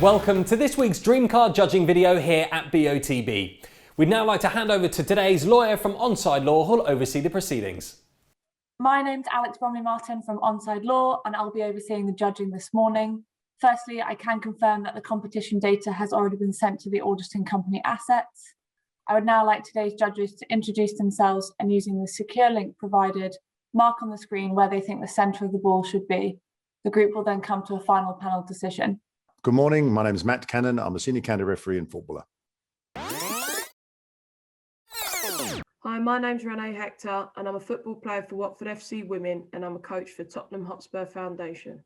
Welcome to this week's Dream Card judging video here at BOTB. We'd now like to hand over to today's lawyer from Onside Law who'll oversee the proceedings. My name's Alex BROMLEY-MARTEN from Onside Law and I'll be overseeing the judging this morning. Firstly, I can confirm that the competition data has already been sent to the auditing company Assets. I would now like today's judges to introduce themselves and using the secure link provided, mark on the screen where they think the centre of the ball should be. The group will then come to a final panel decision. Good morning, my name is Matt Cannon. I'm a senior county referee and footballer. Hi, my name's RENEE HECTOR and I'm a football player for Watford FC Women and I'm a coach for Tottenham Hotspur Foundation.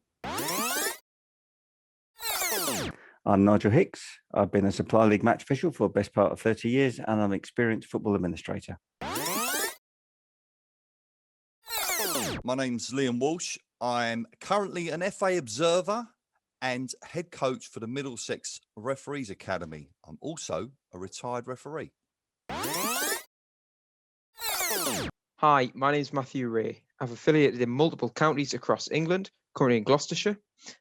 I'm Nigel Hicks. I've been a Supply League match official for the best part of 30 years and I'm an experienced football administrator. My name's Liam Walsh. I'm currently an FA observer and head coach for the Middlesex Referees Academy. I'm also a retired referee. Hi, my name is Matthew Ray. I've affiliated in multiple counties across England, currently in Gloucestershire,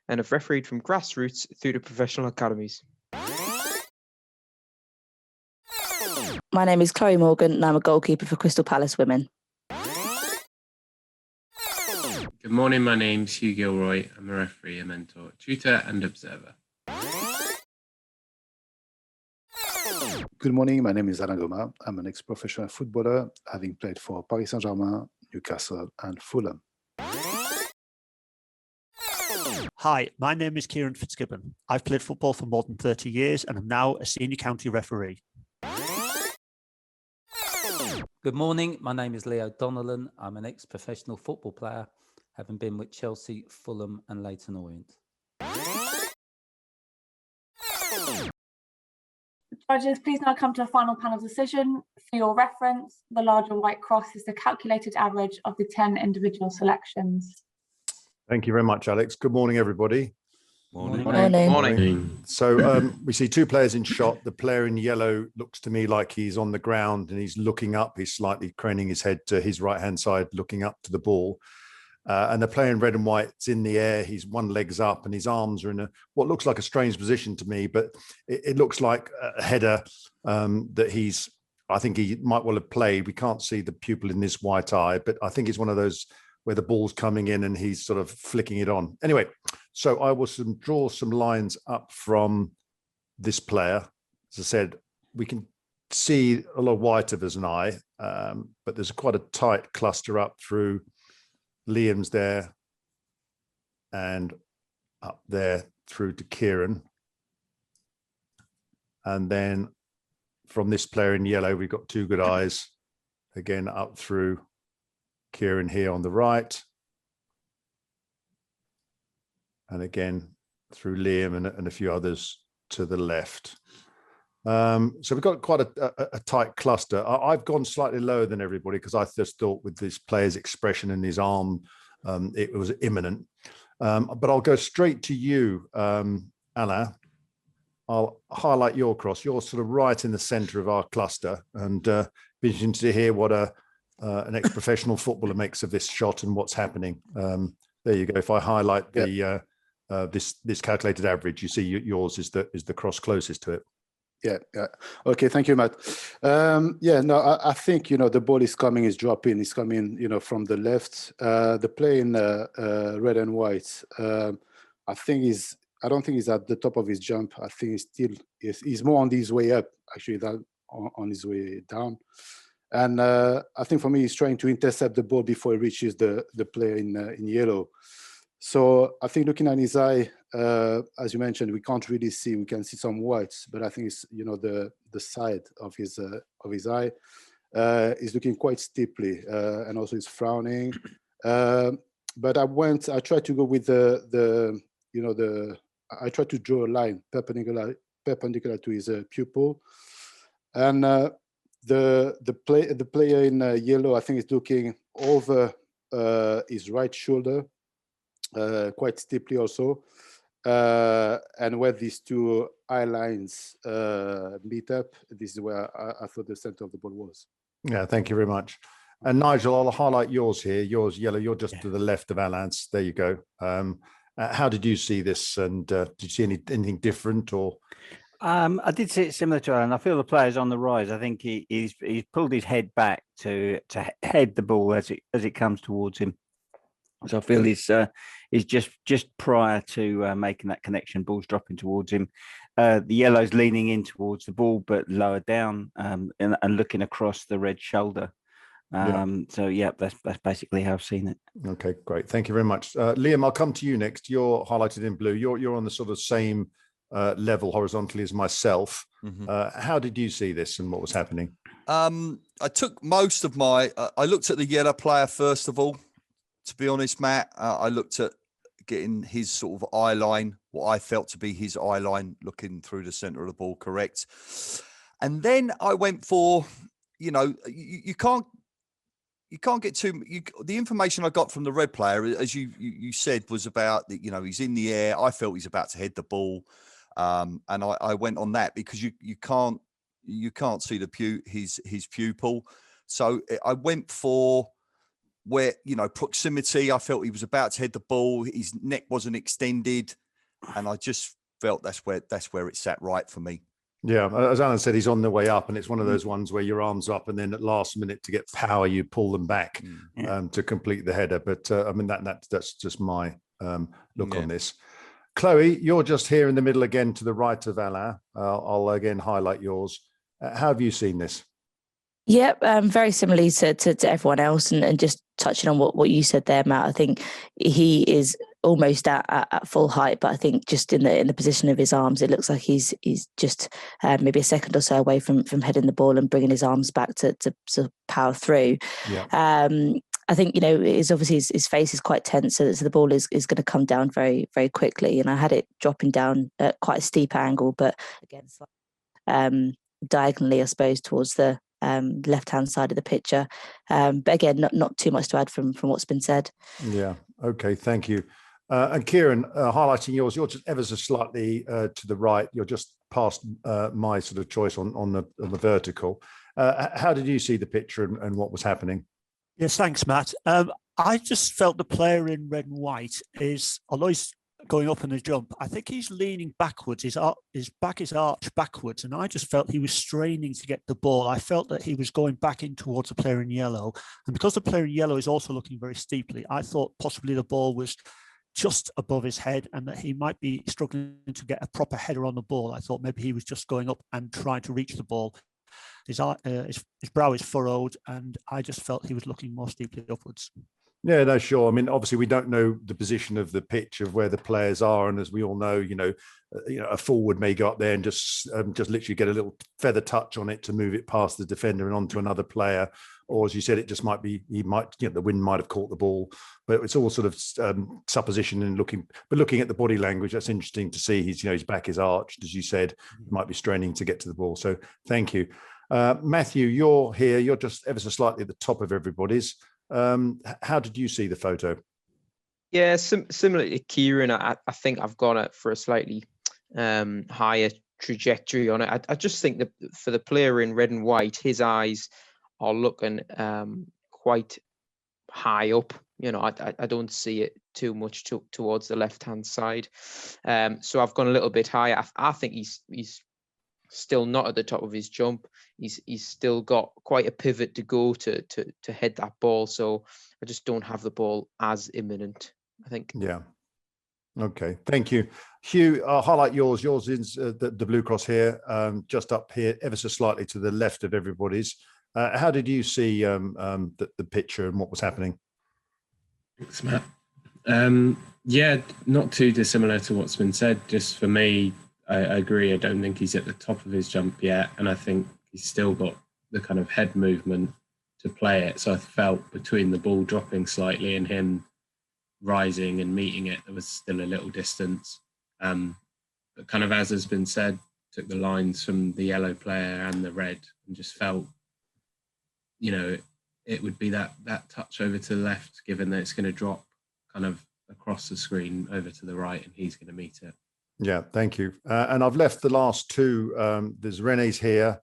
and have refereed from grassroots through to professional academies. My name is Chloe Morgan and I'm a goalkeeper for Crystal Palace Women. Good morning, my name's Hugh Gilroy. I'm a referee, a mentor, tutor and observer. Good morning, my name is ALAIN GOMA. I'm an ex-professional footballer, having played for Paris Saint-Germain, Newcastle and Fulham. Hi, my name is FITZGIBBON. I've played football for more than 30 years and am now a senior county referee. Good morning, my name is Leo Donnellan. I'm an ex-professional football player, having been with Chelsea, Fulham and Leyton Orient. Judges, please now come to a final panel decision. For your reference, the larger white cross is the calculated average of the 10 individual selections. Thank you very much, Alex. Good morning, everybody. Morning. Morning. Morning. So we see two players in shot. The player in yellow looks to me like he's on the ground and he's looking up. He's slightly craning his head to his right-hand side, looking up to the ball. And the player in red and white is in the air. He's one leg's up and his arms are in a what looks like a strange position to me, but it looks like a header that I think he might well have played. We can't see the pupil in this white eye, but I think it's one of those where the ball's coming in and he's sort of flicking it on. Anyway, so I will draw some lines up from this player. As I said, we can see a lot white of as an eye, but there's quite a tight cluster up through Liam's there and up there through to Kieran. And then from this player in yellow, we've got two good eyes, again, up through Kieran here on the right. And again, through Liam and a few others to the left. So we've got quite a tight cluster. I've gone slightly lower than everybody because I just thought with this player's expression and his arm, it was imminent. But I'll go straight to you, Alain. I'll highlight your cross. You're sort of right in the centre of our cluster, and be interesting to hear what an ex-professional footballer makes of this shot and what's happening. There you go. If I highlight the this calculated average, you see yours is the cross closest to it. Yeah. Okay, thank you, Matt. I think, the ball is coming, is dropping, is coming, from the left. The play in red and white, I don't think he's at the top of his jump. I think he's more on his way up, actually, than on his way down. And I think for me, he's trying to intercept the ball before he reaches the player in yellow. So I think looking at his eye, as you mentioned, we can't really see. We can see some whites, but I think it's the side of his eye is looking quite steeply, and also he's frowning. But I tried to go with I tried to draw a line perpendicular to his pupil, and the player in yellow, I think, is looking over his right shoulder. Quite steeply also, and where these two eye lines meet up, this is where I thought the center of the ball was. Yeah, thank you very much. And Nigel, I'll highlight yours here. Yours yellow, you're just to the left of Alain's. There you go. How did you see this? And did you see anything different or? I did see it similar to Alan. I feel the player's on the rise. I think he's pulled his head back to head the ball as it comes towards him. So I feel he's just prior to making that connection, ball's dropping towards him. The yellow's leaning in towards the ball, but lower down and looking across the red shoulder. So yeah, that's basically how I've seen it. Okay, great. Thank you very much. Liam, I'll come to you next. You're highlighted in blue. You're on the sort of same level horizontally as myself. How did you see this and what was happening? I took most of my, I looked at the yellow player first of all, to be honest, Matt. I looked at getting his sort of eye line, what I felt to be his eye line, looking through the centre of the ball, correct. And then I went for, you know, you can't get too. The information I got from the red player, as you said, was about you know, he's in the air. I felt he's about to head the ball, and I went on that because you can't see his pupil. So I went for where, you know, proximity. I felt he was about to head the ball. His neck wasn't extended, and I just felt that's where it sat right for me. Yeah, as Alan said, he's on the way up, and it's one of those ones where your arms up, and then at last minute to get power, you pull them back to complete the header. But I mean that's just my look on this. Chloe, you're just here in the middle again, to the right of Alain. I'll again highlight yours. How have you seen this? Yep, very similarly to everyone else, and just touching on what you said there, Matt. I think he is almost at full height, but I think just in the position of his arms, it looks like he's just maybe a second or so away from heading the ball and bringing his arms back to power through. Yeah. I think, you know, is obviously his face is quite tense, so the ball is going to come down very, very quickly. And I had it dropping down at quite a steep angle, but again, diagonally, I suppose, towards the left-hand side of the picture. But again, not too much to add from what's been said. Yeah. Okay. Thank you. And Kieran, highlighting yours, you're just ever so slightly to the right. You're just past my sort of choice on the vertical. How did you see the picture and what was happening? Yes, thanks, Matt. I just felt the player in red and white is, although he's going up in the jump, I think he's leaning backwards. His back is arched backwards, and I just felt he was straining to get the ball. I felt that he was going back in towards the player in yellow, and because the player in yellow is also looking very steeply, I thought possibly the ball was just above his head and that he might be struggling to get a proper header on the ball. I thought maybe he was just going up and trying to reach the ball. His brow is furrowed, and I just felt he was looking more steeply upwards. Yeah, no, sure. I mean, obviously, we don't know the position of the pitch of where the players are, and as we all know, a forward may go up there and just literally get a little feather touch on it to move it past the defender and onto another player. Or, as you said, it just might be the wind might have caught the ball. But it's all sort of supposition and looking at the body language. That's interesting to see. His back is arched, as you said. He might be straining to get to the ball. So, thank you, Matthew. You're here. You're just ever so slightly at the top of everybody's. How did you see the photo? Yeah, similar to Kieran, I think I've gone it for a slightly higher trajectory on it. I just think that for the player in red and white, his eyes are looking quite high up. I don't see it too much towards the left-hand side. So I've gone a little bit higher. I think he's still not at the top of his jump. He's still got quite a pivot to go to head that ball. So I just don't have the ball as imminent, I think. Yeah. Okay. Thank you. Hugh, I'll highlight yours. Yours is the blue cross here, just up here, ever so slightly to the left of everybody's. How did you see the picture and what was happening? Thanks, Matt. Yeah, not too dissimilar to what's been said. Just for me, I agree. I don't think he's at the top of his jump yet. And I think he's still got the kind of head movement to play it. So I felt between the ball dropping slightly and him rising and meeting it, there was still a little distance. But kind of as has been said, took the lines from the yellow player and the red and just felt, it would be that touch over to the left, given that it's going to drop kind of across the screen over to the right and he's going to meet it. Yeah, thank you. And I've left the last two. There's Renee's here,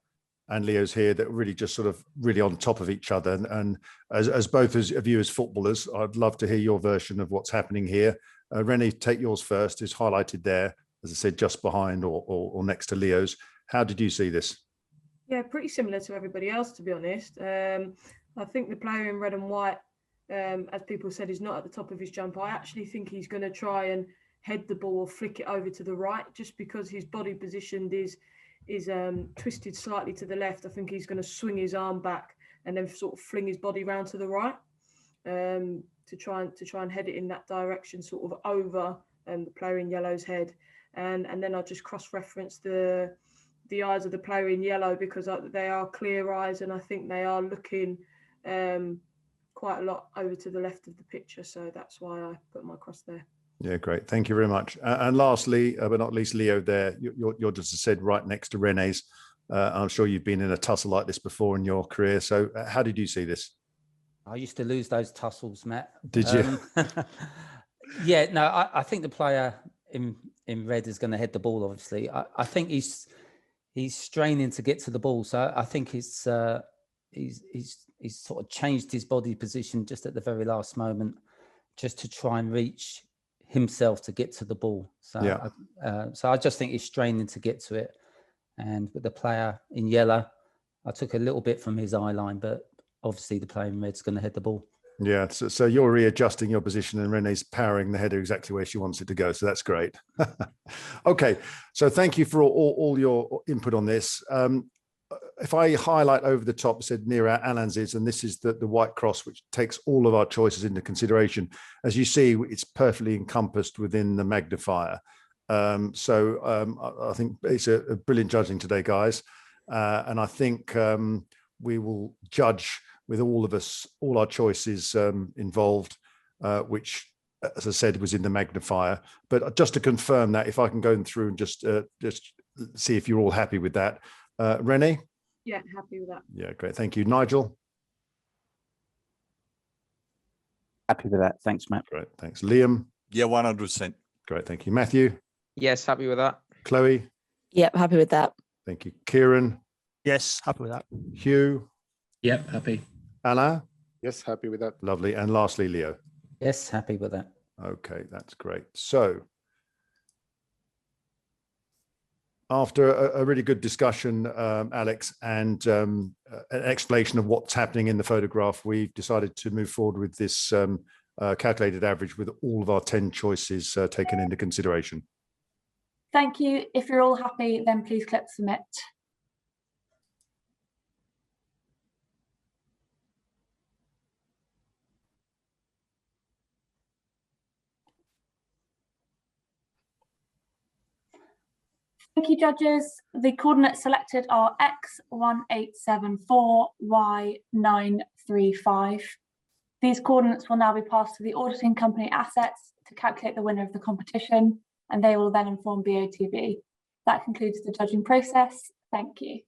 and Leo's here that really just sort of really on top of each other. And as both of you as footballers, I'd love to hear your version of what's happening here. Renee, take yours first. It's highlighted there, as I said, just behind or next to Leo's. How did you see this? Yeah, pretty similar to everybody else, to be honest. I think the player in red and white, as people said, is not at the top of his jump. I actually think he's going to try and head the ball or flick it over to the right, just because his body positioned is twisted slightly to the left. I think he's going to swing his arm back and then sort of fling his body round to the right, to try and head it in that direction, sort of over the player in yellow's head. And then I'll just cross-reference the eyes of the player in yellow, because they are clear eyes, and I think they are looking quite a lot over to the left of the picture. So that's why I put my cross there. Yeah, great. Thank you very much. And lastly, but not least, Leo, there, you're just as I said, right next to Renee's. I'm sure you've been in a tussle like this before in your career. So how did you see this? I used to lose those tussles, Matt. Did you? Yeah, no, I think the player in red is going to head the ball, obviously. I think he's straining to get to the ball. So I think he's sort of changed his body position just at the very last moment, just to try and reach himself to get to the ball. So yeah. So I just think he's straining to get to it. And with the player in yellow, I took a little bit from his eye line, but obviously the player in red's going to head the ball. Yeah, so you're readjusting your position, and Renee's powering the header exactly where she wants it to go. So that's great. Okay, so thank you for all your input on this. If I highlight over the top, said near our Alain's is, and this is the white cross, which takes all of our choices into consideration. As you see, it's perfectly encompassed within the magnifier. I think it's a brilliant judging today, guys. And I think we will judge with all of us, all our choices involved, which, as I said, was in the magnifier. But just to confirm that, if I can go through and just see if you're all happy with that. Renee? Yeah, happy with that. Yeah, great. Thank you. Nigel? Happy with that. Thanks, Matt. Great. Thanks. Liam? Yeah, 100%. Great. Thank you. Matthew? Yes, happy with that. Chloe? Yep, happy with that. Thank you. Kieran? Yes, happy with that. Hugh? Yep, happy. Alain? Yes, happy with that. Lovely. And lastly, Leo? Yes, happy with that. Okay, that's great. So after a really good discussion, Alex, and an explanation of what's happening in the photograph, we've decided to move forward with this calculated average with all of our 10 choices taken into consideration. Thank you. If you're all happy, then please click submit. Thank you, judges. The coordinates selected are X1874, Y935. These coordinates will now be passed to the auditing company assets to calculate the winner of the competition, and they will then inform BOTB. That concludes the judging process. Thank you.